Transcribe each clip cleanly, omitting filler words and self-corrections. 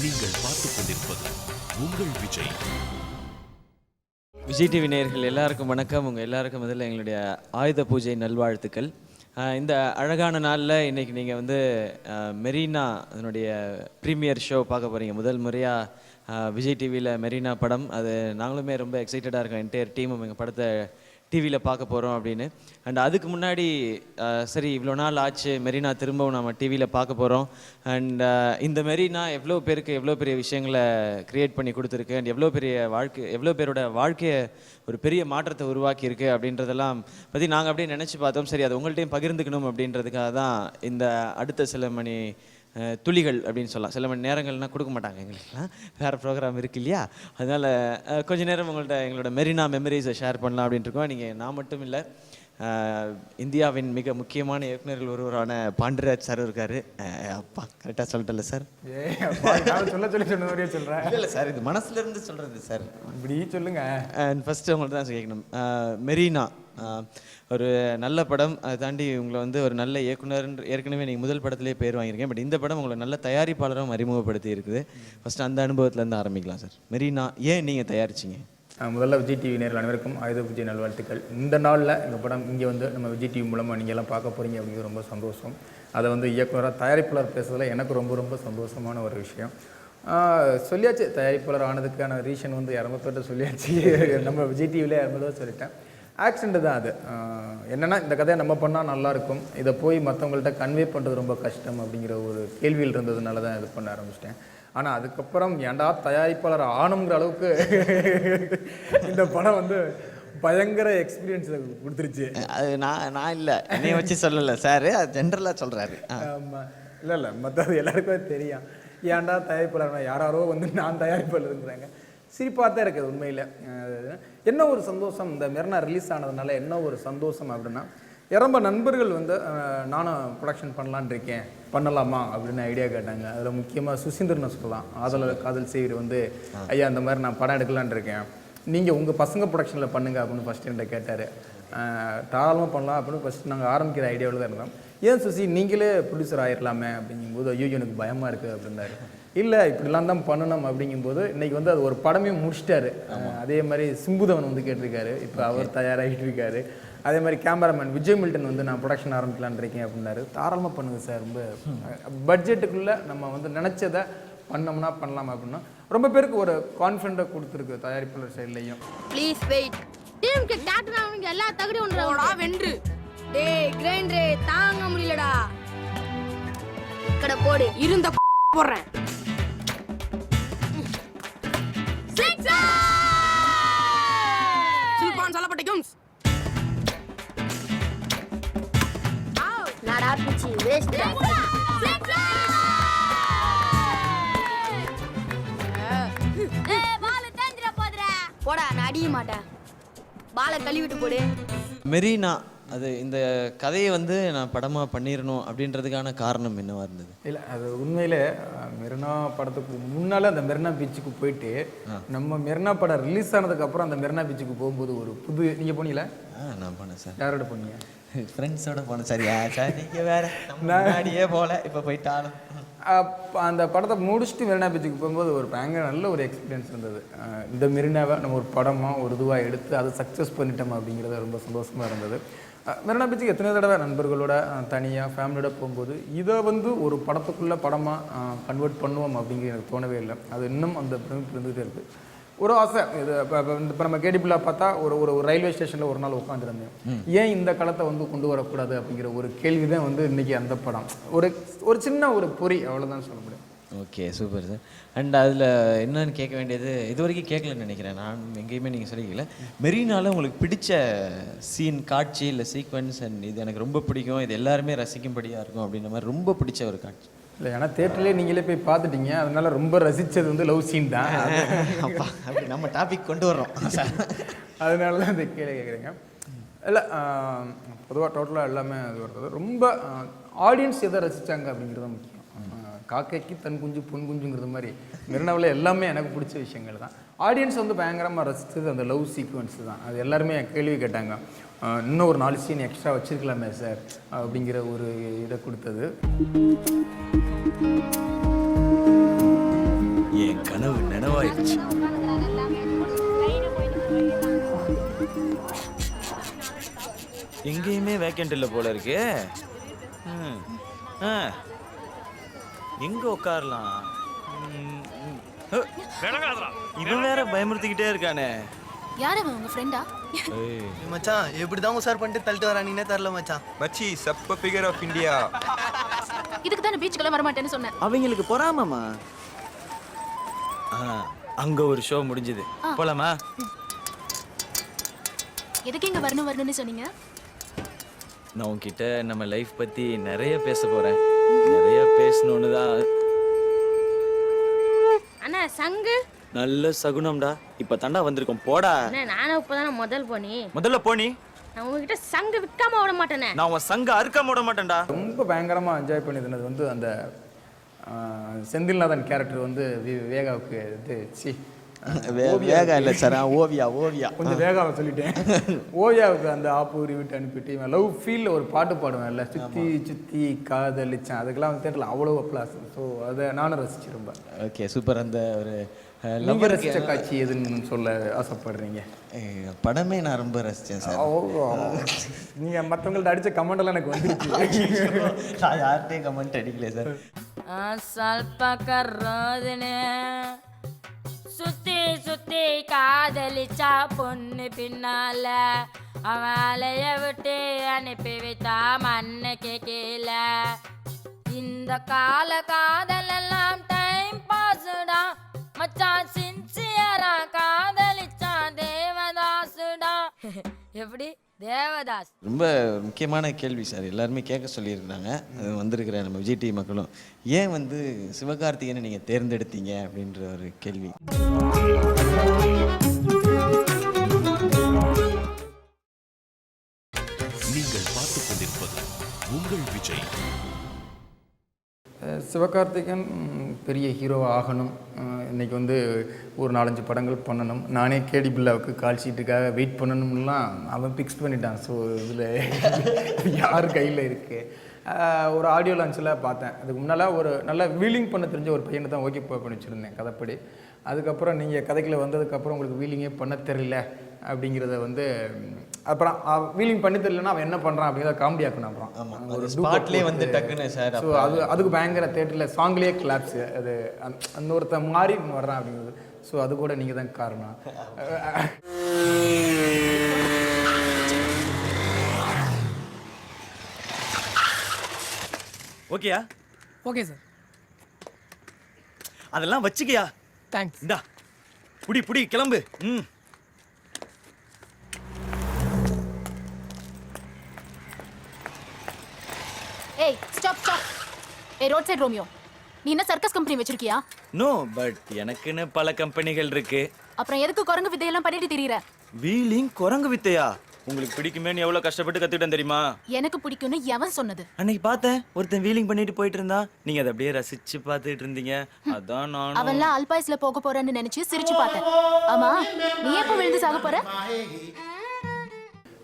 நீங்கள் பார்த்துக் கொண்டிருப்பது உங்கள் விஜய். விஜய் டிவி நேயர்கள் எல்லாருக்கும் வணக்கம். உங்கள் எல்லாருக்கும் முதல்ல எங்களுடைய ஆயுத பூஜை நல்வாழ்த்துக்கள். இந்த அழகான நாளில் இன்றைக்கி நீங்கள் வந்து மெரினா அதனுடைய ப்ரீமியர் ஷோ பார்க்க போகிறீங்க. முதல் முறையாக விஜய் டிவியில் மெரினா படம். அது நாங்களுமே ரொம்ப எக்ஸைட்டடாக இருக்கோம். என்டையர் டீமும் எங்கள் படத்தை டிவியில் பார்க்க போகிறோம் அப்படின்னு. அண்ட் அதுக்கு முன்னாடி சரி இவ்வளோ நாள் ஆச்சு, மெரினா திரும்பவும் நம்ம டிவியில் பார்க்க போகிறோம். அண்ட் இந்த மெரினா எவ்வளோ பேருக்கு எவ்வளோ பெரிய விஷயங்களை க்ரியேட் பண்ணி கொடுத்துருக்கு, அண்ட் எவ்வளோ பேரோட வாழ்க்கையை ஒரு பெரிய மாற்றத்தை உருவாக்கியிருக்கு அப்படின்றதெல்லாம் பற்றி நாங்கள் அப்படியே நினச்சி பார்த்தோம். சரி அது உங்கள்கிட்டையும் பகிர்ந்துக்கணும் அப்படின்றதுக்காக தான் இந்த அடுத்த சில மணி துளிகள் அப்படின்னு சொல்லலாம். சில மணி நேரங்கள்னால் கொடுக்க மாட்டாங்க எங்களுக்குலாம், வேறு ப்ரோக்ராம் இருக்குது இல்லையா. அதனால் கொஞ்சம் நேரம் உங்கள்கிட்ட எங்களோட மெரினா மெமரிஸை ஷேர் பண்ணலாம் அப்படின்ட்டு இருக்கோம். நீங்கள் நான் மட்டும் இல்லை, இந்தியாவின் மிக முக்கியமான இயக்குநர்கள் ஒருவரான பாண்டியராஜ் சார் இருக்கார். அப்பா கரெக்டாக சொல்லிட்டல சார்? சொல்கிறேன் இல்லை சார், இது மனசுலேருந்து சொல்கிறது சார். இப்படி சொல்லுங்கள். அண்ட் ஃபஸ்ட்டு உங்கள்ட்ட தான் கேட்கணும். மெரினா ஒரு நல்ல படம். அதை தாண்டி உங்களை வந்து ஒரு நல்ல இயக்குனர், ஏற்கனவே நீங்கள் முதல் படத்துலேயே பேர் வாங்கியிருக்கேன். பட் இந்த படம் உங்களை நல்ல தயாரிப்பாளரும் அறிமுகப்படுத்தி இருக்குது. ஃபஸ்ட்டு அந்த அனுபவத்துலேருந்து ஆரம்பிக்கலாம் சார். மெரினா ஏன் நீங்கள் தயாரிச்சிங்க? முதல்ல விஜய் டிவி நேரில் அனைவருக்கும் ஆயுத பூஜை நல்வாழ்த்துக்கள். இந்த நாளில் எங்கள் படம் இங்கே வந்து நம்ம விஜய் டிவி மூலமாக நீங்கள் எல்லாம் பார்க்க போகிறீங்க அப்படிங்கிறது ரொம்ப சந்தோஷம். அதை வந்து இயக்குனராக தயாரிப்பாளர் பேசுறதுல எனக்கு ரொம்ப ரொம்ப சந்தோஷமான ஒரு விஷயம். சொல்லியாச்சு, தயாரிப்பாளர் ஆனதுக்கான ரீசன் வந்து 200 பேர்ட்ட சொல்லியாச்சு. நம்ம விஜய் டிவியில் 200 சொல்லிட்டேன். ஆக்சிடென்ட் தான் அது. என்னென்னா இந்த கதையை நம்ம பண்ணால் நல்லாயிருக்கும், இதை போய் மற்றவங்கள்ட்ட கன்வே பண்ணுறது ரொம்ப கஷ்டம் அப்படிங்கிற ஒரு கேள்வியில் இருந்ததுனால தான் இது பண்ண ஆரம்பிச்சிட்டேன். ஆனால் அதுக்கப்புறம் ஏன்டா தயாரிப்பாளர் ஆணுங்கிற அளவுக்கு இந்த படம் வந்து பயங்கர எக்ஸ்பீரியன்ஸ் கொடுத்துருச்சு. அது நான் இல்லை, என்னைய வச்சு சொல்லலை சார், அது ஜென்ரலாக சொல்கிறாரு. ஆமாம், இல்லை மற்றது எல்லாருக்கும் தெரியும். ஏன்டா தயாரிப்பாளர், யாரோ வந்து நான் தயாரிப்பாளர் இருக்கிறாங்க. சிரிப்பாக தான் இருக்குது உண்மையில். என்ன ஒரு சந்தோஷம், இந்த மெரினா ரிலீஸ் ஆனதுனால என்ன ஒரு சந்தோஷம் அப்படின்னா, ரொம்ப நண்பர்கள் வந்து நானும் ப்ரொடக்ஷன் பண்ணலான் இருக்கேன், பண்ணலாமா அப்படின்னு ஐடியா கேட்டாங்க. அதில் முக்கியமாக சுசீந்திரனை சொல்லலாம். காதல் செய்வர் வந்து ஐயா இந்த மாதிரி நான் படம் எடுக்கலான் இருக்கேன், நீங்கள் உங்கள் பசங்க ப்ரொடக்ஷனில் பண்ணுங்கள் அப்படின்னு ஃபஸ்ட்டு என்கிட்ட கேட்டார். தாராளமாக பண்ணலாம் அப்படின்னு ஃபஸ்ட்டு நாங்கள் ஆரம்பிக்கிற ஐடியாவில் தான் இருந்தோம். ஏன் சுசி நீங்களே ப்ரொடியூசர் ஆகிடலாமே அப்படிங்கும்போது, ஐயோ எனக்கு பயமாக இருக்குது அப்படின்னாரு. இல்லை இப்படிலாம் தான் பண்ணணும் அப்படிங்கும்போது இன்றைக்கி வந்து அது ஒரு படமே முடிச்சிட்டாரு. அதே மாதிரி சிம்புதவன் வந்து கேட்டிருக்காரு, இப்போ அவர் தயாராகிட்டு இருக்காரு. அதே மாதிரி கேமராமேன் விஜய் மில்டன் வந்து நான் ப்ரொடக்ஷன் ஆரம்பிக்கலான் இருக்கேன் அப்படின்னாரு. தாராளமாக பண்ணுங்க சார், ரொம்ப பட்ஜெட்டுக்குள்ளே நம்ம வந்து நினச்சதை பண்ணோம்னா பண்ணலாம் அப்படின்னா ரொம்ப பேருக்கு ஒரு கான்ஃபிடென்ட்டை கொடுத்துருக்கு தயாரிப்பாளர் சைட்லையும். ப்ளீஸ் வெயிட், டீமுக்கு கேப்டன் அவங்க எல்லா தகுதியும் ஒன்றா வென்று. டேய் கிரைண்டரே தாங்க முடியலடா, கடை போடு இருந்த போடுறேன். சில்பான் சலப்பட்டிக்கும் நாடா பிச்சி வேஸ்ட். போடா, நான் அடிய மாட்டேன், பாலை கழுவிட்டு போடு. மெரினா அது இந்த கதையை வந்து நான் படமாக பண்ணிடணும் அப்படின்றதுக்கான காரணம் என்னவா இருந்தது? இல்லை, அது உண்மையிலே மெரினா படத்துக்கு முன்னால் அந்த மெரினா பீச்சுக்கு போயிட்டு நம்ம மெரினா படம் ரிலீஸ் ஆனதுக்கப்புறம் அந்த மெரினா பீச்சுக்கு போகும்போது ஒரு புது, நீங்கள் போனீங்களா? நான் போனேன் சார். யாரோட போனீங்க? ஃப்ரெண்ட்ஸோட போனேன். சரியா சார், நீங்கள் வேறு முன்னாடியே போகல, இப்போ போயிட்டாலும். அந்த படத்தை முடிச்சுட்டு மெரினா பீச்சுக்கு போகும்போது ஒரு பயங்கர நல்ல ஒரு எக்ஸ்பீரியன்ஸ் இருந்தது. இந்த மெரினாவை நம்ம ஒரு படமாக ஒரு இதுவாக எடுத்து அதை சக்ஸஸ் பண்ணிட்டோம் அப்படிங்கிறது ரொம்ப சந்தோஷமாக இருந்தது. மெரினா பீச்சுக்கு எத்தனை தடவை நண்பர்களோட தனியாக ஃபேமிலியோட போகும்போது இதை வந்து ஒரு படத்துக்குள்ளே படமாக கன்வெர்ட் பண்ணுவோம் அப்படிங்கிறது எனக்கு தோணவே இல்லை. அது இன்னும் அந்த பிரமிப்பு இருந்துகிட்டே இருக்குது. ஒரு ஆசை இது. இப்போ நம்ம கேடிபிளாக பார்த்தா ஒரு ரயில்வே ஸ்டேஷனில் ஒரு நாள் உட்காந்துருந்தேன், ஏன் இந்த காலத்தை வந்து கொண்டு வரக்கூடாது அப்படிங்கிற ஒரு கேள்வி தான் வந்து இன்றைக்கி அந்த படம். ஒரு சின்ன ஒரு பொறி, அவ்வளோதான் சொல்ல முடியும். Okay, super sir. அண்ட் அதில் என்னன்னு கேட்க வேண்டியது, இது வரைக்கும் கேட்கலன்னு நினைக்கிறேன், நான் எங்கேயுமே நீங்கள் சொல்லிக்கல. மெரினாவில் உங்களுக்கு பிடிச்ச சீன், காட்சி இல்லை சீக்வன்ஸ், அண்ட் இது எனக்கு ரொம்ப பிடிக்கும், இது எல்லாருமே ரசிக்கும்படியாக இருக்கும் அப்படின்ற மாதிரி ரொம்ப பிடிச்ச ஒரு காட்சி? இல்லை, ஏன்னா தேட்டர்லேயே நீங்களே போய் பார்த்துட்டீங்க, அதனால ரொம்ப ரசித்தது வந்து லவ் சீன் தான். அப்பா, அப்படி நம்ம டாபிக் கொண்டு வர்றோம் சார், அதனால தான் இந்த கேள்வி கேட்குறீங்க. இல்லை, பொதுவாக டோட்டலாக எல்லாமே அது வருது. ரொம்ப ஆடியன்ஸ் எதை ரசித்தாங்க அப்படிங்கிறது முக்கியம். காக்கைக்கு தன் குஞ்சு பொன் குஞ்சுங்கிறது மாதிரி மெரினாவில் எல்லாமே எனக்கு பிடிச்ச விஷயங்கள் தான். ஆடியன்ஸ் வந்து பயங்கரமாக ரசித்தது அந்த லவ் சீக்வன்ஸ் தான். அது எல்லாருமே கேள்வி கேட்டாங்க, இன்னும் ஒரு 4 சீன் எக்ஸ்ட்ரா வச்சுருக்கலாமே சார் அப்படிங்கிற ஒரு இதை கொடுத்தது. bitch. எங்கேயுமே வேக்கண்ட் இல்லை போல இருக்கு. எங்க உட்காரலாம்? இவன் வேற பயமுறுத்திக்கிட்டே இருக்கானே. யார் அவன், உங்க ஃப்ரெண்டா? மச்சான் எப்படிதான் உசார் பண்ணிட்டு தள்ளிட்டு வரானே தெரியல மச்சான். மச்சி சப்ப ஃபிகர் ஆஃப் இந்தியா. இதுக்கு தானே பீச்சுக்குள்ள வர மாட்டேன்னு சொன்னேன். அவங்களுக்கு பொறாமமா. அங்க ஒரு ஷோ முடிஞ்சது, போலாமா? எதுக்கு இங்க வரணும்னு சொன்னீங்க? நான் உன்கிட்ட நம்ம லைஃப் பத்தி நிறைய பேச போறேன். நிறைய பேசணும்னு தான். அண்ணா சங்கு நல்ல சகுனம்டா. இப்ப தாண்டா வந்திருக்கோம், போடா. அண்ணா நானும் இப்பதானே முதல்ல போனி. நான் உங்ககிட்ட சங்கு விற்காம விட மாட்டேனே. நான் உன் சங்க அறுக்காம விட மாட்டேன்டா. ரொம்ப பயங்கரமாக என்ஜாய் பண்ணியிருந்தது வந்து அந்த செந்தில்நாதன் கேரக்டர் வந்து வேகாவுக்கு இது வேகா இல்லை சார், ஓவியா. கொஞ்சம் வேகாவை சொல்லிட்டேன். ஓவியாவுக்கு அந்த ஆப்பூரி விட்டு அனுப்பிட்டு இவன் லவ் ஃபீல்டில் ஒரு பாட்டு பாடுவேன்ல, சுற்றி சுற்றி காதலிச்சேன், அதுக்கெல்லாம் வந்து தேட்டரில் அவ்வளோ அப்ளாஸ். ஸோ அதை நானும் ரசிச்சு ரொம்ப. Okay, super. அந்த ஒரு லவ் ரசித்த காட்சி எதுன்னு சொல்ல ஆசைப்படுறீங்க? படமே நான் ரொம்ப ரசித்தேன் சார். நீங்கள் மற்றவங்கள்ட்ட அடித்த கமெண்டெல்லாம் எனக்கு வந்துருச்சு. நான் யார்கிட்டையும் கமெண்ட் அடிக்கல சார். ಸ್ವಲ್ಪ கரோதனே சுத்தி சுத்தி காதலிச்சா பொண்ணு பின்னால அவளைய விட்டு அனுப்பி வைத்தா மண்ணுக்கு கீழே. இந்த கால காதல் எல்லாம் டைம் பாஸ்டா மச்சான், சின்சியரா காதலிச்சா தேவதாசுடா. எப்படி தேவதாஸ்? ரொம்ப முக்கியமான கேள்வி சார், எல்லாருமே கேட்க சொல்லியிருக்கிறாங்க. அது வந்திருக்கிற நம்ம விஜய் டிவி மக்களும், ஏன் வந்து சிவகார்த்திகேயனை நீங்கள் தேர்ந்தெடுத்தீங்க அப்படின்ற ஒரு கேள்வி. நீங்கள் பார்த்துக் கொண்டிருப்பது உங்கள் விஜய். சிவகார்த்திகேயன் பெரிய ஹீரோவாக ஆகணும், இன்றைக்கி வந்து ஒரு 4-5 படங்கள் பண்ணணும், நானே கேடி பில்லாவுக்கு கால் ஷீட்டுக்காக வெயிட் பண்ணணும்லாம் அவன் ஃபிக்ஸ் பண்ணிட்டான். ஸோ இதில் யார் கையில் இருக்குது? ஒரு ஆடியோ லான்ச்சில் பார்த்தேன். அதுக்கு முன்னால் ஒரு நல்லா வீலிங் பண்ண தெரிஞ்ச ஒரு பையனை தான் ஓகே பண்ணி வச்சுருந்தேன் கதைப்படி. அதுக்கப்புறம் நீங்கள் கதைக்குள்ளே வந்ததுக்கப்புறம் உங்களுக்கு வீலிங்கே பண்ண தெரியல அப்படிங்கிறத வந்து அப்புறம் வீலிங் பண்ணி தெரியலன்னா அவன் என்ன பண்ணுறான் அப்படிங்கிறத காமெடி ஆக்கணும். அப்புறம் ஒரு ஸ்பாட்லேயே வந்து டக்குன்னு சார். ஸோ அதுக்கு பயங்கர தேட்டரில் சாங்லேயே கிளாப்ஸு, அது அந்த ஒருத்த மாறி வர்றான் அப்படிங்கிறது. ஸோ அது கூட நீங்கள் தான் காரணம். ஓகேயா? Okay sir. அதெல்லாம் வச்சுக்கியா? தேங்க்ஸ். இந்தா புடி கிளம்பு. ஏய் ஸ்டாப். ஏய் ரோட் சைடு ரோமியோ, நீ என்ன சர்க்கஸ் கம்பெனி வச்சிருக்கியா? நோ, பட் எனக்குன்னு பல கம்பெனிகள் இருக்கு. அப்புறம் எதுக்கு குரங்கு வித்தையெல்லாம் பண்ணிட்டு திரியற? வீலிங் குரங்கு வித்தையா? உங்களுக்கு பிடிக்குமேன்னு எவ்வளவு கஷ்டப்பட்டு கத்துக்கிட்டேன் தெரியுமா? எனக்கு பிடிக்கும்னு எவன் சொன்னது? அன்னைக்கு பார்த்தேன், ஒருத்தன் வீலிங் பண்ணிட்டு போயிட்டு இருந்தா, நீங்க அதை அப்படியே ரசிச்சு பார்த்துட்டு இருந்தீங்க. அதான் நான் அவன்லாம் அல்பாய்ஸ்ல போக போறேன்னு நினைச்சு சிரிச்சு பார்த்தேன். ஆமா, நீ எப்ப விழுந்து சாக போற?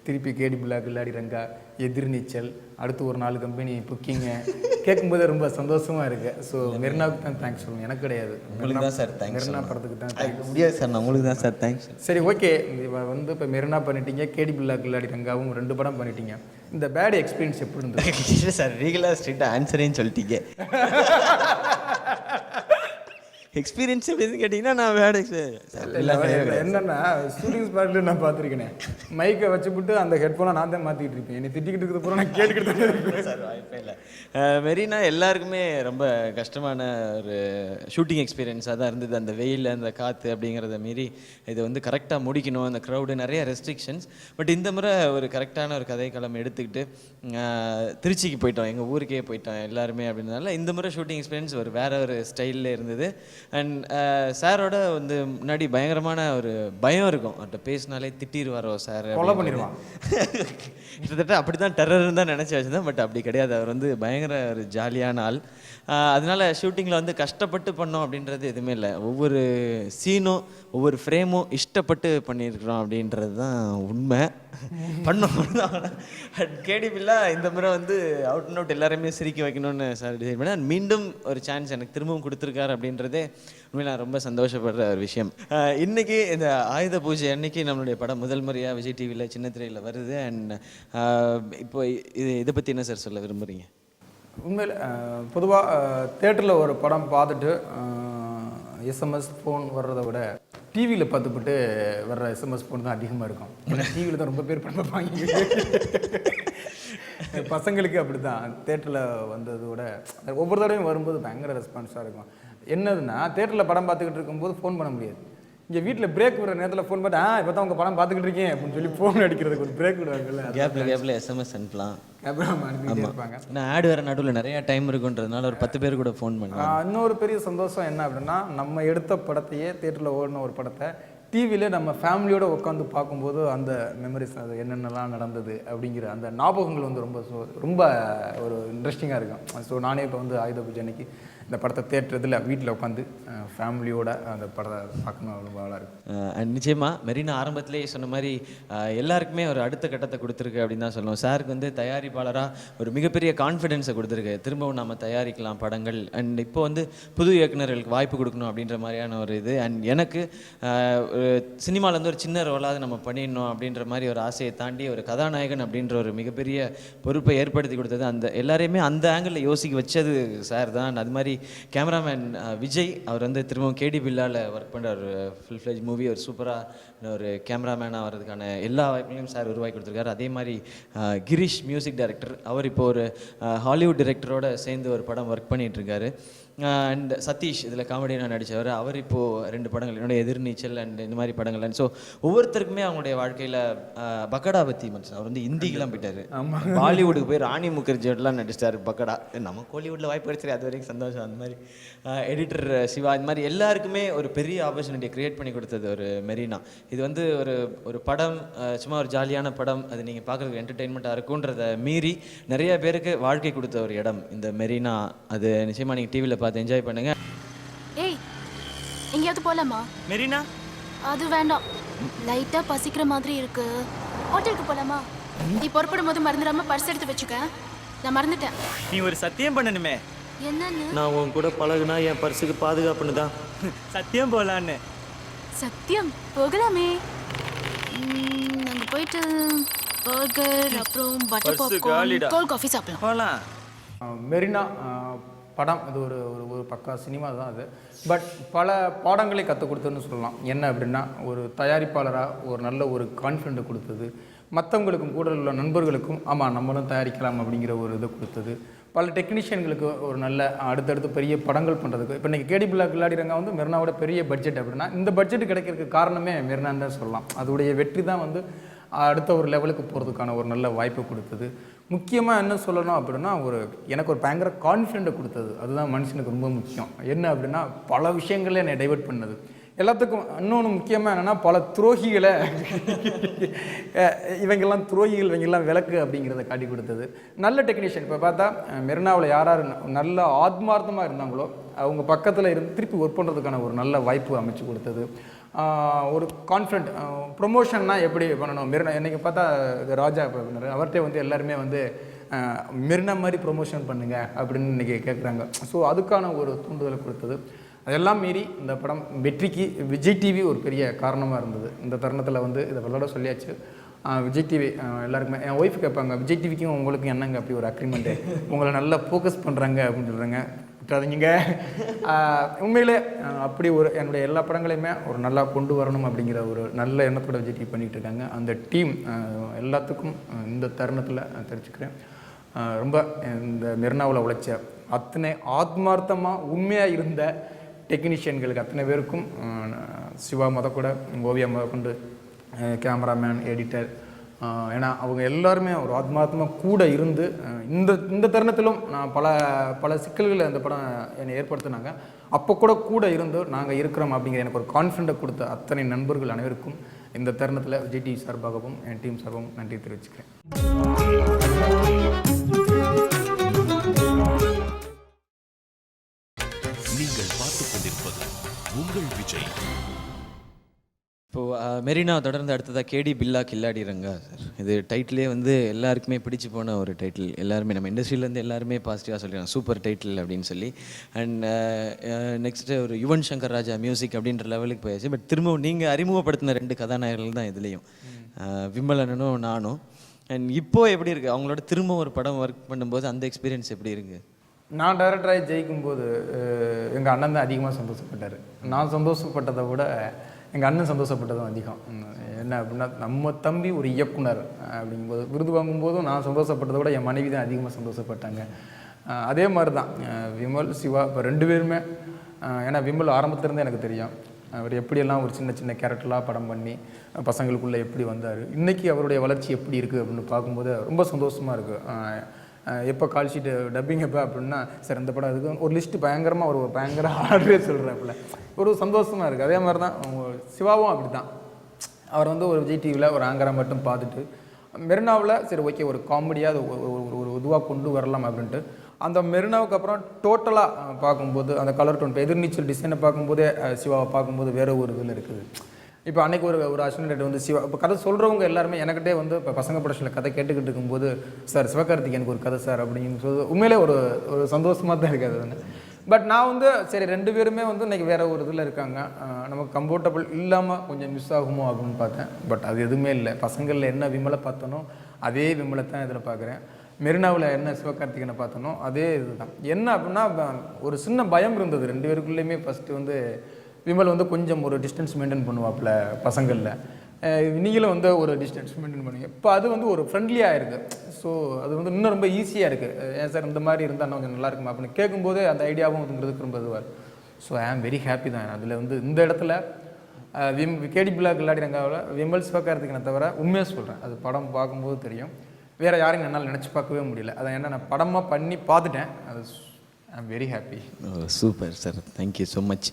திருப்பி கேடி பில்லா, கில்லாடி ரங்கா, எதிர்நீச்சல், அடுத்து ஒரு 4 கம்பெனி புக்கிங்க கேட்கும்போது ரொம்ப சந்தோஷமாக இருக்குது. ஸோ மெரினாவுக்கு தான் தேங்க்ஸ் சொல்லணும், எனக்கு கிடையாது. உங்களுக்கு தான் சார் தேங்க்ஸ். மெரினா படத்துக்கு தான் தேங்க்ஸ். முடியாது சார், நான் உங்களுக்கு தான் சார் தேங்க்ஸ். சரி, ஓகே. வந்து இப்போ மெரினா பண்ணிட்டீங்க, கேடி பில்லா, கில்லாடி ரங்காவும் 2 படம் பண்ணிட்டீங்க. இந்த பேட் எக்ஸ்பீரியன்ஸ் எப்படி இருந்தது? இல்லை சார், ரீகலாக ஸ்ட்ரிக்ட் ஆன்சரேன்னு சொல்லிட்டீங்க. எக்ஸ்பீரியன்ஸ் எப்படின்னு கேட்டிங்கன்னா நான் வேட என்னன்னா ஷூட்டிங் ஸ்பாட்டில் நான் பார்த்துருக்கேனே, மைக்கை வச்சுவிட்டு அந்த ஹெட்ஃபோனை நான் தான் மாற்றிக்கிட்டு இருப்பேன். என்னை திட்டிக்கிட்டு இருக்கிற பூரா நான் கேட்டுக்கிட்டு இருப்பேன் சார். வாய்ப்பே இல்லை. மெரினா எல்லாருக்குமே ரொம்ப கஷ்டமான ஒரு ஷூட்டிங் எக்ஸ்பீரியன்ஸாக தான் இருந்தது. அந்த வெயில், அந்த காற்று அப்படிங்கிறத மீறி இதை வந்து கரெக்டாக முடிக்கணும். அந்த க்ரௌடு, நிறைய ரெஸ்ட்ரிக்ஷன்ஸ். பட் இந்த முறை ஒரு கரெக்டான ஒரு கதைக்களம் எடுத்துக்கிட்டு திருச்சிக்கு போயிட்டோம், எங்கள் ஊருக்கே போயிட்டோம் எல்லாருமே. அப்படின்றதுனால இந்த முறை ஷூட்டிங் எக்ஸ்பீரியன்ஸ் ஒரு வேற ஒரு ஸ்டைலில் இருந்தது. அண்ட் சாரோட வந்து முன்னாடி பயங்கரமான ஒரு பயம் இருக்கும். அவர்கிட்ட பேசினாலே திட்டிடுவாரோ சார், ஃபாலோ பண்ணிடுவான். கிட்டத்தட்ட அப்படி தான் டெரர்னு தான் நினச்சி வச்சுருந்தேன். பட் அப்படி கிடையாது, அவர் வந்து பயங்கர ஒரு ஜாலியான ஆள். அதனால ஷூட்டிங்கில் வந்து கஷ்டப்பட்டு பண்ணோம் அப்படின்றது எதுவுமே இல்லை. ஒவ்வொரு சீனும் ஒவ்வொரு ஃப்ரேமும் இஷ்டப்பட்டு பண்ணியிருக்கிறோம் அப்படின்றது தான் உண்மை. பண்ணோம். கேடி பில்லா இந்த முறை வந்து அவுட் அண்ட் அவுட் எல்லாருமே சிரிக்க வைக்கணும்னு சார் டிசைட் பண்ணேன். மீண்டும் ஒரு சான்ஸ் எனக்கு திரும்பவும் கொடுத்துருக்காரு அப்படின்றதே உண்மையில நான் ரொம்ப சந்தோஷப்படுற ஒரு விஷயம். இன்னைக்கு இந்த ஆயுத பூஜை அன்னைக்கு நம்மளுடைய படம் முதல் முறையாக விஜய் டிவியில் சின்ன திரையில் வருது. அண்ட் இப்போ இதை பற்றி என்ன சார் சொல்ல விரும்புகிறீங்க? உண்மையில் பொதுவாக தேட்டரில் ஒரு படம் பார்த்துட்டு எஸ்எம்எஸ் ஃபோன் வர்றதை விட டிவியில் பார்த்துப்பட்டு வர்ற எஸ்எம்எஸ் ஃபோன் தான் அதிகமாக இருக்கும். ஏன்னா டிவியில் தான் ரொம்ப பேர் படம் பார்ப்பாங்க. பசங்களுக்கு அப்படி தான் தேட்டரில் வந்ததை விட ஒவ்வொரு தடவையும் வரும்போது பயங்கர ரெஸ்பான்ஸாக இருக்கும். என்னதுன்னா தேட்டரில் படம் பார்த்துக்கிட்டு இருக்கும்போது ஃபோன் பண்ண முடியாது. இங்கே வீட்டில் பிரேக் விடுற நேரத்தில் ஃபோன் பண்ணி இப்போ தான் உங்கள் படம் பார்த்துக்கிட்டு இருக்கேன் அப்படின்னு சொல்லி ஃபோன் அடிக்கிறதுக்கு ஒரு பிரேக் விடுவாங்கல்ல, கேப்பில் எஸ்எம்எஸ் அனுப்பலாம். அனுப்பிட்டே இருப்பாங்க. நான் ஆடு வேறு நடுவில் நிறையா டைம் இருக்குன்றதுனால ஒரு 10 பேர் கூட ஃபோன் பண்ணுவாங்க. இன்னொரு பெரிய சந்தோஷம் என்ன அப்படின்னா, நம்ம எடுத்த படத்தையே தேட்டரில் ஓடின ஒரு படத்தை டிவியில் நம்ம ஃபேமிலியோடு உட்காந்து பார்க்கும்போது அந்த மெமரிஸ், அது என்னென்னலாம் நடந்தது அப்படிங்கிற அந்த ஞாபகங்கள் வந்து ரொம்ப ரொம்ப ஒரு இன்ட்ரெஸ்டிங்காக இருக்கும். ஸோ நானே இப்போ வந்து ஆயுத பூஜை அன்னைக்கு இந்த படத்தை தேட்டரில் வீட்டில் உட்காந்து ஃபேமிலியோட அந்த படத்தை பார்க்கணும் ரொம்ப நல்லா இருக்கும். நிச்சயமாக மெரினா ஆரம்பத்திலேயே சொன்ன மாதிரி எல்லாருக்குமே ஒரு அடுத்த கட்டத்தை கொடுத்துருக்கு அப்படின்னு தான் சொல்லணும். சாருக்கு வந்து தயாரிப்பாளராக ஒரு மிகப்பெரிய கான்ஃபிடென்ஸை கொடுத்துருக்கு. திரும்பவும் நம்ம தயாரிக்கலாம் படங்கள். அண்ட் இப்போ வந்து புது இயக்குநர்களுக்கு வாய்ப்பு கொடுக்கணும் அப்படின்ற மாதிரியான ஒரு இது. அண்ட் எனக்கு சினிமாவில் வந்து ஒரு சின்ன ரோலாவது நம்ம பண்ணிடணும் அப்படின்ற மாதிரி ஒரு ஆசையை தாண்டி ஒரு கதாநாயகன் அப்படின்ற ஒரு மிகப்பெரிய பொறுப்பை ஏற்படுத்தி கொடுத்தது அந்த எல்லாரையுமே அந்த ஆங்கிளில் யோசிக்க வச்சது சார் தான். அது மாதிரி கேமராமேன் விஜய் அவர் வந்து திரும்பவும் கேடி பில்லாவில் ஒர்க் பண்ணுற ஒரு ஃபுல் ஃப்ளெஜ் மூவி ஒரு சூப்பராக ஒரு கேமராமேனாக வர்றதுக்கான எல்லா வாய்ப்புகளையும் சார் உருவாக்கி கொடுத்துருக்காரு. அதே மாதிரி கிரீஷ் மியூசிக் டைரக்டர், அவர் இப்போ ஒரு ஹாலிவுட் டைரக்டரோட சேர்ந்து ஒரு படம் ஒர்க் பண்ணிகிட்ருக்காரு. அண்ட் சதீஷ் இதில் காமெடியாக நடித்தவர், அவர் இப்போது 2 படங்கள் என்னோட எதிர்நீச்சல் அண்ட் இந்த மாதிரி படங்கள். அண்ட் ஸோ ஒவ்வொருத்தருக்குமே அவங்களுடைய வாழ்க்கையில் பக்கடா பற்றி மனுஷன் அவர் வந்து இந்திக்கெலாம் போயிட்டார். பாலிவுட்டுக்கு போய் ராணி முகர்ஜியோடலாம் நடிச்சிட்டார் பக்கடா. நம்ம கோலிவுட்டில் வாய்ப்பு கிடைச்சிரு, அது வரைக்கும் சந்தோஷம். அந்த மாதிரி எடிட்டர் சிவா, இந்த மாதிரி எல்லாருக்குமே ஒரு பெரிய ஆப்பர்ச்சுனிட்டியை க்ரியேட் பண்ணி கொடுத்தது ஒரு மெரினா. இது வந்து ஒரு படம், சும்மா ஒரு ஜாலியான படம், அது நீங்கள் பார்க்குறதுக்கு என்டர்டெயின்மெண்ட்டாக இருக்குன்றதை மீறி நிறைய பேருக்கு வாழ்க்கை கொடுத்த ஒரு இடம் இந்த மெரினா. அது நிச்சயமாக நீங்கள் டிவியில் பார்த்து என்ஜாய் பண்ணுங்க. ஏய், எங்கேயாவது போலாமா? மெரினா அது வேண்டாம், லைட்டா பசிக்கிற மாதிரி இருக்கு. ஹோட்டலுக்கு போலாமா? நீ புறப்படும் போது மறந்துடாம பர்ஸ் எடுத்து வச்சுக்க. நான் மறந்துட்டேன். நீ ஒரு சத்தியம் பண்ணணுமே. என்னன்னு? நான் உன் கூட பழகுனா என் பர்ஸுக்கு பாதுகாப்புன்னு தான் சத்தியம் போலான்னு. சத்தியம் போகலாமே. அங்க போயிட்டு பர்கர் அப்புறம் பட்டர் பாப்கார்ன் கோல்ட் காஃபி சாப்பிடலாம். போலாம். மெரினா படம் அது ஒரு பக்கா சினிமா தான் அது. பட் பல பாடங்களை கற்றுக் கொடுத்ததுன்னு சொல்லலாம். என்ன அப்படின்னா, ஒரு தயாரிப்பாளராக ஒரு நல்ல ஒரு கான்ஃபிடென்ட்டை கொடுத்தது, மற்றவங்களுக்கும் கூட உள்ள நண்பர்களுக்கும் ஆமாம் நம்மளும் தயாரிக்கலாம் அப்படிங்கிற ஒரு இதை கொடுத்தது, பல டெக்னீஷியன்களுக்கு ஒரு நல்ல அடுத்தடுத்து பெரிய படங்கள் பண்ணுறதுக்கு. இப்போ இன்றைக்கி கேடி பில்லா கில்லாடிரங்க வந்து மெரினாவோட பெரிய பட்ஜெட் அப்படின்னா இந்த பட்ஜெட் கிடைக்கிறதுக்கு காரணமே மெரினான்னு தான் சொல்லலாம். அதோடைய வெற்றி தான் வந்து அடுத்த ஒரு லெவலுக்கு போகிறதுக்கான ஒரு நல்ல வாய்ப்பு கொடுத்தது. முக்கியமாக என்ன சொல்லணும் அப்படின்னா, எனக்கு ஒரு பயங்கர கான்ஃபிடென்ட்டை கொடுத்தது. அதுதான் மனுஷனுக்கு ரொம்ப முக்கியம். என்ன அப்படின்னா, பல விஷயங்களே என்னை டைவெர்ட் பண்ணது. எல்லாத்துக்கும் இன்னொன்று முக்கியமாக என்னென்னா, பல துரோகிகளை இவங்கெல்லாம் துரோகிகள், இவங்கெல்லாம் விளக்கு அப்படிங்கிறத காட்டி கொடுத்தது. நல்ல டெக்னீஷியன் இப்போ பார்த்தா மெரினாவில் யார் நல்ல ஆத்மார்த்தமாக இருந்தாங்களோ அவங்க பக்கத்தில் இருந்து திருப்பி ஒர்க் பண்ணுறதுக்கான ஒரு நல்ல வாய்ப்பு அமைச்சு கொடுத்தது. ஒரு கான்ஃபிடென்ட் ப்ரொமோஷன்னா எப்படி பண்ணணும். மெரினா இன்றைக்கி பார்த்தா ராஜா அவர்கிட்ட வந்து எல்லாருமே வந்து மெரினா மாதிரி ப்ரொமோஷன் பண்ணுங்க அப்படின்னு இன்றைக்கி கேட்குறாங்க. ஸோ அதுக்கான ஒரு தூண்டுதலை கொடுத்தது. அதெல்லாம் மீறி இந்த படம் வெற்றிக்கு விஜய் டிவி ஒரு பெரிய காரணமாக இருந்தது. இந்த தருணத்தில் வந்து இதை விளையாட சொல்லியாச்சு. விஜய் டிவி எல்லாருக்குமே, என் ஒய்ஃப் கேட்பாங்க, விஜய் டிவிக்கும் உங்களுக்கும் என்னங்க அப்படி ஒரு அக்ரிமெண்ட்டு, உங்களை நல்லா ஃபோக்கஸ் பண்ணுறாங்க அப்படின்னு சொல்கிறாங்க. விட்டுறாதீங்க. உண்மையிலே அப்படி ஒரு என்னுடைய எல்லா படங்களையுமே ஒரு நல்லா கொண்டு வரணும் அப்படிங்கிற ஒரு நல்ல எண்ணத்தோட விஜய் டிவி பண்ணிகிட்டு இருக்காங்க. அந்த டீம் எல்லாத்துக்கும் இந்த தருணத்தில் தெரிஞ்சுக்கிறேன். ரொம்ப இந்த மெரினாவில் உழைச்ச அத்தனை ஆத்மார்த்தமாக உண்மையாக இருந்த டெக்னீஷியன்களுக்கு அத்தனை பேருக்கும், சிவா கூட ஓவியா கொண்டு கேமராமேன், எடிட்டர், ஏன்னா அவங்க எல்லாருமே ஒரு ஆத்மார்த்தமாக கூட இருந்து இந்த தருணத்திலும் நான் பல சிக்கல்களை அந்த படம் என்னை ஏற்படுத்தினாங்க. அப்போ கூட இருந்து நாங்கள் இருக்கிறோம் அப்படிங்கிற எனக்கு ஒரு கான்ஃபிடென்ட்டை கொடுத்த அத்தனை நண்பர்கள் அனைவருக்கும் இந்த தருணத்தில் விஜய் டிவி சார்பாகவும் என் டீம் சார்பாகவும் நன்றி தெரிவிச்சுக்கிறேன். நீங்கள் பார்த்துக் கொண்டிருப்பது உங்கள் விஜய். இப்போது மெரினா தொடர்ந்து அடுத்ததாக கேடி பில்லா கில்லாடி ரங்கா சார். இது டைட்டிலே வந்து எல்லாருக்குமே பிடிச்சி போன ஒரு டைட்டில். எல்லாருமே நம்ம இண்டஸ்ட்ரியிலேருந்து எல்லாருமே பாசிட்டிவாக சொல்லிடுறாங்க சூப்பர் டைட்டில் அப்படின்னு சொல்லி. அண்ட் நெக்ஸ்ட்டு ஒரு யுவன் சங்கர் ராஜா மியூசிக் அப்படின்ற லெவலுக்கு போயாச்சு. பட் திரும்பவும் நீங்கள் அறிமுகப்படுத்தின 2 கதாநாயகர்கள் தான் இதுலேயும், விமலனும் நானும். அண்ட் இப்போது எப்படி இருக்குது அவங்களோட திரும்ப ஒரு படம் ஒர்க் பண்ணும்போது அந்த எக்ஸ்பீரியன்ஸ் எப்படி இருக்குது? நான் டைரக்டராகி ஜெயிக்கும்போது எங்கள் அண்ணன் தான் அதிகமாக சந்தோஷப்பட்டார். நான் சந்தோஷப்பட்டதை விட எங்கள் அண்ணன் சந்தோஷப்பட்டதும் அதிகம். என்ன அப்படின்னா, நம்ம தம்பி ஒரு இயக்குனர் அப்படிங்கும்போது விருது வாங்கும்போதும் நான் சந்தோஷப்பட்டதை விட என் மனைவி தான் அதிகமாக சந்தோஷப்பட்டாங்க. அதே மாதிரி தான் விமல், சிவா இப்போ 2 பேருமே. ஏன்னா விமல் ஆரம்பத்துலேருந்து எனக்கு தெரியும். அவர் எப்படியெல்லாம் ஒரு சின்ன சின்ன கேரக்டர்லாம் படம் பண்ணி பசங்களுக்குள்ளே எப்படி வந்தார், இன்றைக்கி அவருடைய வளர்ச்சி எப்படி இருக்குது அப்படின்னு பார்க்கும்போது ரொம்ப சந்தோஷமாக இருக்குது. எப்போ கால் ஷீட்டு டப்பிங் எப்போ அப்படின்னா, சார் இந்த படம் அதுக்கு ஒரு லிஸ்ட்டு பயங்கரமாக ஒரு பயங்கர ஆர்டரே சொல்கிறாப்புல ஒரு சந்தோஷமாக இருக்குது. அதே மாதிரி தான் சிவாவும் அப்படி தான். அவர் வந்து ஒரு விஜய் டிவியில் ஒரு ஆங்கராக மட்டும் பார்த்துட்டு மெரினாவில் சரி ஓகே ஒரு காமெடியாக ஒரு இதுவாக கொண்டு வரலாம் அப்படின்ட்டு அந்த மெரினாவுக்கு அப்புறம் டோட்டலாக பார்க்கும்போது அந்த கலர் டோன் இப்போ எதிர்நீச்சல் டிசைனை பார்க்கும்போதே சிவாவை பார்க்கும்போது வேறு ஒரு இதில் இருக்குது. இப்போ அன்றைக்கி ஒரு அஸ்வின் வந்து சிவா இப்போ கதை சொல்கிறவங்க எல்லாருமே எனக்கிட்டே வந்து இப்போ பசங்க ப்ரொடக்ஷனில் கதை கேட்டுக்கிட்டு இருக்கும்போது, சார் சிவகார்த்திகேயனுக்கு ஒரு கதை சார் அப்படின்னு சொல்லி உண்மையிலே ஒரு சந்தோஷமாக தான் இருக்குது அது. பட் நான் வந்து சரி 2 பேருமே வந்து இன்றைக்கி வேறு ஒரு இதில் இருக்காங்க, நமக்கு கம்ஃபர்டபுள் இல்லாமல் கொஞ்சம் மிஸ் ஆகுமோ அப்படின்னு பார்த்தேன். பட் அது எதுவுமே இல்லை. பசங்களில் என்ன விமலை பார்த்தனோ அதே விமலை தான் இதில் பார்க்குறேன். மெரினாவில் என்ன சிவகார்த்திகேயனை பார்த்தனோ அதே இது தான். என்ன அப்படின்னா ஒரு சின்ன பயம் இருந்தது 2 பேருக்குள்ளேயுமே. ஃபஸ்ட்டு வந்து விமல் வந்து கொஞ்சம் ஒரு டிஸ்டன்ஸ் மெயின்டைன் பண்ணுவாப்புல பசங்களில், நீங்களும் வந்து ஒரு டிஸ்டன்ஸ் மெயின்டைன் பண்ணுவீங்க. இப்போ அது வந்து ஒரு ஃப்ரெண்ட்லியாக இருக்குது. ஸோ அது வந்து இன்னும் ரொம்ப ஈஸியாக இருக்குது. ஏன் சார் இந்த மாதிரி இருந்தால் கொஞ்சம் நல்லா இருக்குமா அப்படின்னு கேட்கும்போது அந்த ஐடியாவும் இதுங்கிறதுக்கு ரொம்ப இதுவாக. So I am very happy தான். அதில் வந்து இந்த இடத்துல கேடி பில்லா கில்லாடி ரங்காவில் விமல் சிவகார்த்திகேயனை தவிர உண்மையாக சொல்கிறேன், அது படம் பார்க்கும்போது தெரியும், வேறு யாரையும் என்னால் நினச்சி பார்க்கவே முடியல. அதை ஏன்னா நான் படமாக பண்ணி பார்த்துட்டேன். அது I am very happy. Super sir, thank you so much.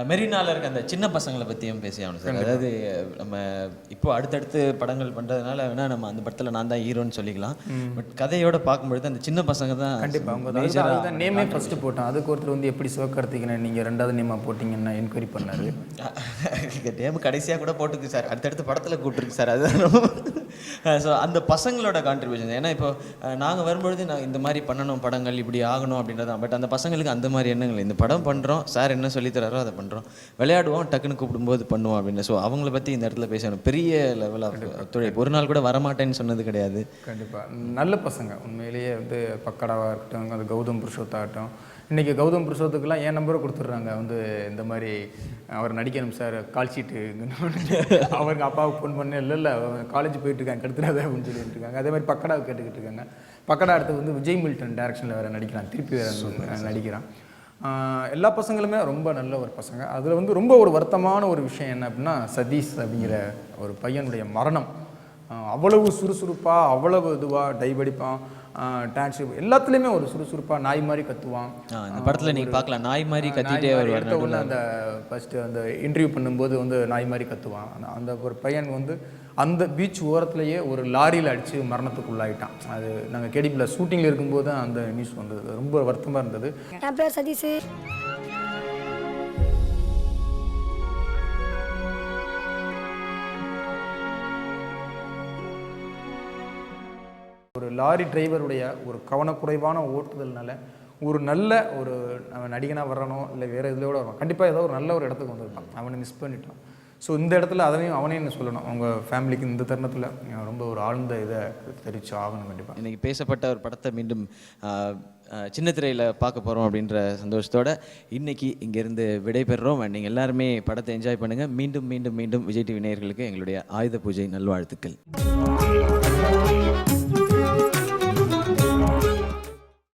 மெரினாவில் இருக்க அந்த சின்ன பசங்களை பற்றியும் பேசி ஆகணும் சார். அதாவது நம்ம இப்போ அடுத்தடுத்து படங்கள் பண்ணுறதுனால வேணால் நம்ம அந்த படத்தில் நான் தான் ஹீரோன்னு சொல்லிக்கலாம். பட் கதையோட பார்க்கும்பொழுது அந்த சின்ன பசங்க தான் கண்டிப்பாக அவங்க நேமே ஃபஸ்ட்டு போட்டோம். அதுக்கு ஒருத்தர் வந்து எப்படி சிவகார்த்திகேயனை நீங்கள் 2வது நேமாக போட்டிங்கன்னா என்கொயரி பண்ணார். நேம் கடைசியாக கூட போட்டுருக்கு சார், அடுத்தடுத்து படத்தில் கூப்பிட்டுருக்கு சார். அதுதான் ஸோ அந்த பசங்களோட கான்ட்ரிபியூஷன். ஏன்னா இப்போ நாங்கள் வரும்பொழுது நான் இந்த மாதிரி பண்ணணும் படங்கள் இப்படி ஆகணும் அப்படின்றதான். பட் அந்த பசங்களுக்கு அந்த மாதிரி எண்ணங்கள், இந்த படம் பண்ணுறோம் சார் என்ன சொல்லித்தராரோ அதை பண்ணுறோம், விளையாடுவோம் டக்குன்னு கூப்பிடும்போது பண்ணுவோம் அப்படின்னு. ஸோ அவங்கள பற்றி இந்த இடத்துல பேசணும். பெரிய லெவல் ஆஃப் ஒத்துழைப்பு. ஒரு நாள் கூட வரமாட்டேன்னு சொன்னது கிடையாது. கண்டிப்பாக நல்ல பசங்க உண்மையிலேயே வந்து பக்கடாவாக இருக்கட்டும், அது கௌதம் புருஷோத்தாகட்டும். இன்றைக்கி கௌதம் புருஷோத்துக்கெல்லாம் என் நம்பரை கொடுத்துட்றாங்க. வந்து இந்த மாதிரி அவர் நடிக்கணும் சார், கால் ஷீட்டு அவருக்கு அப்பாவுக்கு ஃபோன் பண்ணி இல்லை காலேஜ் போயிட்டுருக்காங்க கெடுத்துடாத அப்படின்னு சொல்லிட்டு இருக்காங்க. அதே மாதிரி பக்கடாவை கேட்டுக்கிட்டு இருக்காங்க. பக்கடா அடுத்து வந்து விஜய் மில்டன் டைரக்ஷனில் வேறு நடிக்கிறான், திருப்பி வேறு நடிக்கிறான். எல்லா பசங்களுமே ரொம்ப நல்ல ஒரு பசங்க. அதில் வந்து ரொம்ப ஒரு வருத்தமான ஒரு விஷயம் என்ன அப்படின்னா, சதீஷ் அப்படிங்கிற ஒரு பையனுடைய மரணம். அவ்வளவு சுறுசுறுப்பாக, அவ்வளவு இதுவாக டைவடிப்பான், டான்ஸ் எல்லாத்துலேயுமே ஒரு சுறுசுறுப்பாக நாய் மாதிரி கத்துவான். அந்த படத்தில் நீங்கள் பார்க்கலாம், நாய் மாதிரி கத்திட்டே எடுத்த உடனே அந்த ஃபஸ்ட்டு அந்த இன்டர்வியூ பண்ணும்போது வந்து நாய் மாதிரி கத்துவான். அந்த ஒரு பையன் வந்து அந்த பீச் ஓரத்துலேயே ஒரு லாரியில் அடித்து மரணத்துக்குள்ளாயிட்டான். அது நாங்கள் கேடிபியில் ஷூட்டிங்கில் இருக்கும்போது தான் அந்த நியூஸ் வந்தது. ரொம்ப வருத்தமாக இருந்தது. என் பேர் சதீஷ். ஒரு லாரி டிரைவருடைய ஒரு கவனக்குறைவான ஓட்டுதல்னால ஒரு நல்ல ஒரு நடிகனாக வரணும், இல்லை வேறு இதில் கூட வருவான், கண்டிப்பாக ஏதோ ஒரு நல்ல ஒரு இடத்துக்கு வந்திருப்பான். அவனை மிஸ் பண்ணிட்டான். ஸோ இந்த இடத்துல அவனையும் என்ன சொல்லணும், அவங்க ஃபேமிலிக்கு இந்த தருணத்தில் ரொம்ப ஒரு ஆழ்ந்த இதை தெரிவித்து ஆகணும். கண்டிப்பாக இன்றைக்கி பேசப்பட்ட ஒரு படத்தை மீண்டும் சின்ன திரையில் பார்க்க போகிறோம் அப்படின்ற சந்தோஷத்தோடு இன்றைக்கி இங்கேருந்து விடைபெறுறோம். நீங்கள் எல்லாருமே படத்தை என்ஜாய் பண்ணுங்கள். மீண்டும் மீண்டும் மீண்டும் விஜய் டிவி நேயர்களுக்கு எங்களுடைய ஆயுத பூஜை நல்வாழ்த்துக்கள்.